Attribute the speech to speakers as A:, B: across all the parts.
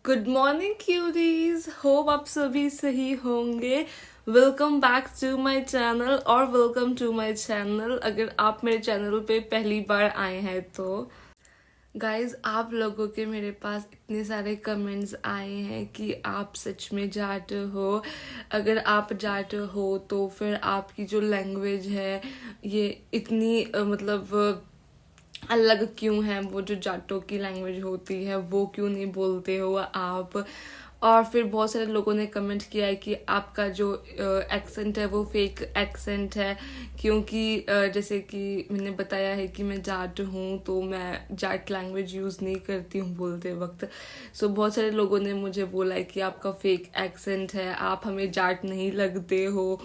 A: Good morning curies, hope आप सभी सही होंगे। Welcome back to my channel और वेलकम टू माय चैनल अगर आप मेरे चैनल पे पहली बार आए हैं तो। गाइज, आप लोगों के मेरे पास इतने सारे कमेंट्स आए हैं कि आप सच में जाट हो। अगर आप जाट हो तो फिर आपकी जो लैंग्वेज है ये इतनी अलग क्यों है। वो जो जाटों की लैंग्वेज होती है वो क्यों नहीं बोलते हो आप। और फिर बहुत सारे लोगों ने कमेंट किया है कि आपका जो एक्सेंट है वो फेक एक्सेंट है, क्योंकि जैसे कि मैंने बताया है कि मैं जाट हूँ तो मैं जाट लैंग्वेज यूज़ नहीं करती हूँ बोलते वक्त। सो बहुत सारे लोगों ने मुझे बोला है कि आपका फेक एक्सेंट है, आप हमें जाट नहीं लगते हो,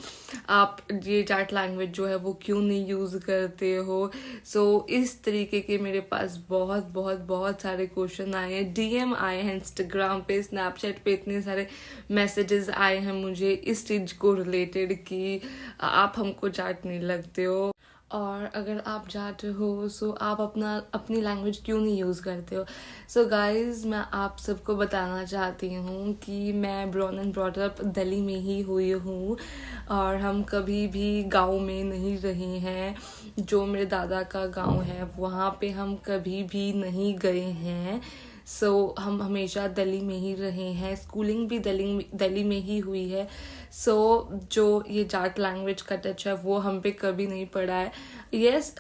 A: आप ये जाट लैंग्वेज जो है वो क्यों नहीं यूज़ करते हो। सो इस तरीके के मेरे पास बहुत बहुत बहुत सारे क्वेश्चन आए हैं, डीएम आए हैं इंस्टाग्राम पे, स्नैपचैट पे इतने सारे मैसेजेस आए हैं मुझे इस चीज को रिलेटेड कि आप हमको जाट नहीं लगते हो, और अगर आप जाट हो सो आप अपनी लैंग्वेज क्यों नहीं यूज़ करते हो। सो गाइज, मैं आप सबको बताना चाहती हूँ कि मैं born and brought up Delhi में ही हुई हूँ और हम कभी भी गांव में नहीं रहे हैं। जो मेरे दादा का गांव है वहाँ पे हम कभी भी नहीं गए हैं। सो हम हमेशा दिल्ली में ही रहे हैं, स्कूलिंग भी दिल्ली में ही हुई है। सो जो ये जाट लैंग्वेज का टच है वो हम पे कभी नहीं पड़ा है। यस,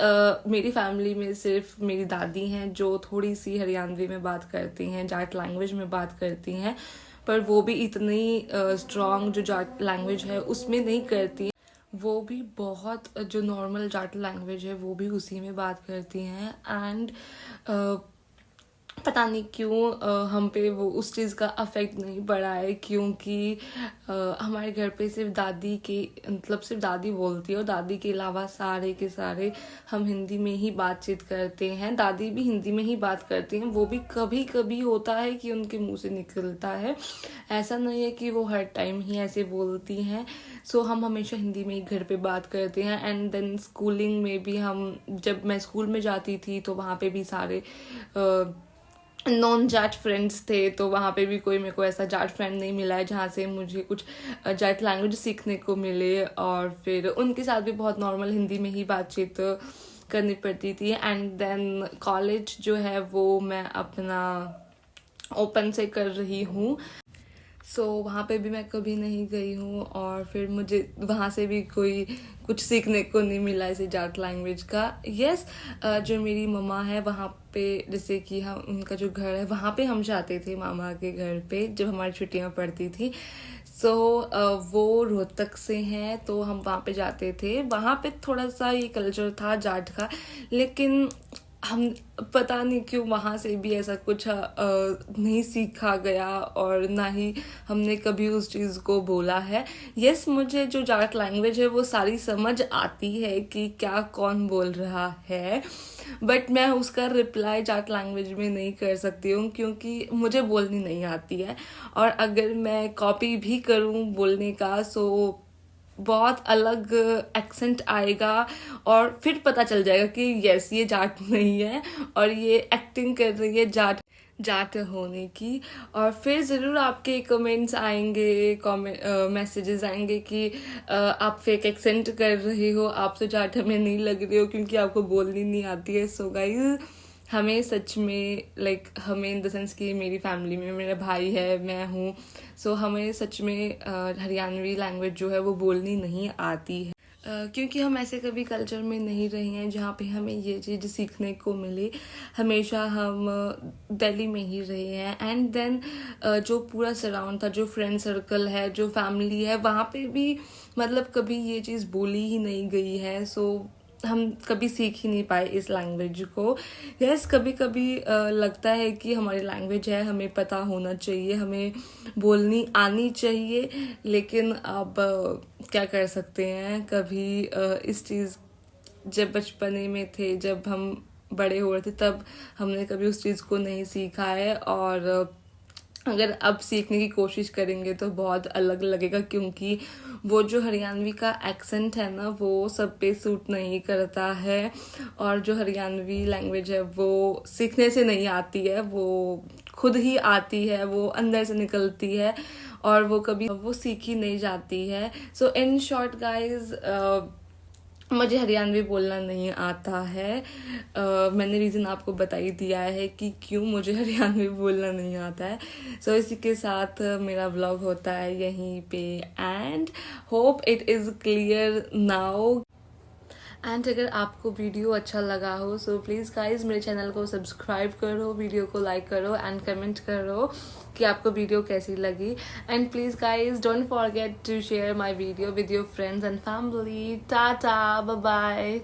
A: मेरी फैमिली में सिर्फ मेरी दादी हैं जो थोड़ी सी हरियाणवी में बात करती हैं, जाट लैंग्वेज में बात करती हैं, पर वो भी इतनी स्ट्रॉन्ग जो जाट लैंग्वेज है उसमें नहीं करती। वो भी बहुत जो नॉर्मल जाट लैंग्वेज है वो भी उसी में बात करती हैं। एंड पता नहीं क्यों हम पे वो उस चीज़ का अफेक्ट नहीं पड़ा है, क्योंकि हमारे घर पे सिर्फ दादी के सिर्फ दादी बोलती है और दादी के अलावा सारे के सारे हम हिंदी में ही बातचीत करते हैं। दादी भी हिंदी में ही बात करती हैं, वो भी कभी कभी होता है कि उनके मुंह से निकलता है, ऐसा नहीं है कि वो हर टाइम ही ऐसे बोलती हैं। सो हम हमेशा हिंदी में ही घर पे बात करते हैं। एंड देन स्कूलिंग में भी जब मैं स्कूल में जाती थी तो वहाँ पे भी सारे नॉन जाट फ्रेंड्स थे, तो वहाँ पे भी कोई मेरे को ऐसा जाट फ्रेंड नहीं मिला है जहाँ से मुझे कुछ जाट लैंग्वेज सीखने को मिले। और फिर उनके साथ भी बहुत नॉर्मल हिंदी में ही बातचीत करनी पड़ती थी। एंड देन कॉलेज जो है वो मैं अपना ओपन से कर रही हूँ, सो वहाँ पे भी मैं कभी नहीं गई हूँ और फिर मुझे वहाँ से भी कोई कुछ सीखने को नहीं मिला इसे जाट लैंग्वेज का। यस, जो मेरी मम्मा है वहाँ पे, जैसे कि हम उनका जो घर है वहाँ पे हम जाते थे मामा के घर पे जब हमारी छुट्टियाँ पड़ती थी। सो वो रोहतक से हैं तो हम वहाँ पे जाते थे। वहाँ पे थोड़ा सा ये कल्चर था जाट का, लेकिन हम पता नहीं क्यों वहाँ से भी ऐसा कुछ नहीं सीखा गया और ना ही हमने कभी उस चीज़ को बोला है। यस, मुझे जो जाट लैंग्वेज है वो सारी समझ आती है कि क्या कौन बोल रहा है, बट मैं उसका रिप्लाई जाट लैंग्वेज में नहीं कर सकती हूँ क्योंकि मुझे बोलनी नहीं आती है। और अगर मैं कॉपी भी करूँ बोलने का सो बहुत अलग एक्सेंट आएगा और फिर पता चल जाएगा कि यस ये जाट नहीं है और ये एक्टिंग कर रही है जाट होने की। और फिर ज़रूर आपके कमेंट्स आएंगे, मैसेजेस आएंगे कि आप फेक एक्सेंट कर रहे हो, आप तो जाट हमें नहीं लग रहे हो क्योंकि आपको बोलनी नहीं आती है। सो गाइस, हमें सच में हमें इन द सेंस कि मेरी फैमिली में मेरा भाई है, मैं हूँ, सो हमें सच में हरियाणवी लैंग्वेज जो है वो बोलनी नहीं आती है, क्योंकि हम ऐसे कभी कल्चर में नहीं रहे हैं जहाँ पे हमें ये चीज़ सीखने को मिले। हमेशा हम दिल्ली में ही रहे हैं। एंड देन जो पूरा सराउंड था, जो फ्रेंड सर्कल है, जो फैमिली है, वहाँ पे भी कभी ये चीज़ बोली ही नहीं गई है। सो हम कभी सीख ही नहीं पाए इस लैंग्वेज को। यस, कभी कभी लगता है कि हमारी लैंग्वेज है, हमें पता होना चाहिए, हमें बोलनी आनी चाहिए, लेकिन अब क्या कर सकते हैं। कभी इस चीज़ जब बचपने में थे, जब हम बड़े हो रहे थे, तब हमने कभी उस चीज़ को नहीं सीखा है और अगर अब सीखने की कोशिश करेंगे तो बहुत अलग लगेगा, क्योंकि वो जो हरियाणवी का एक्सेंट है ना वो सब पे सूट नहीं करता है। और जो हरियाणवी लैंग्वेज है वो सीखने से नहीं आती है, वो खुद ही आती है, वो अंदर से निकलती है और वो कभी वो सीखी नहीं जाती है। सो इन शॉर्ट गाइज मुझे हरियाणवी बोलना नहीं आता है। मैंने रीज़न आपको बता ही दिया है कि क्यों मुझे हरियाणवी बोलना नहीं आता है। सो इसी के साथ मेरा व्लॉग होता है यहीं पे and hope it is clear now. And अगर आपको वीडियो अच्छा लगा हो सो प्लीज़ गाइज मेरे चैनल को सब्सक्राइब करो, वीडियो को लाइक करो एंड कमेंट करो कि आपको वीडियो कैसी लगी। And please guys don't forget to share my video with your friends and family. Tata, bye bye.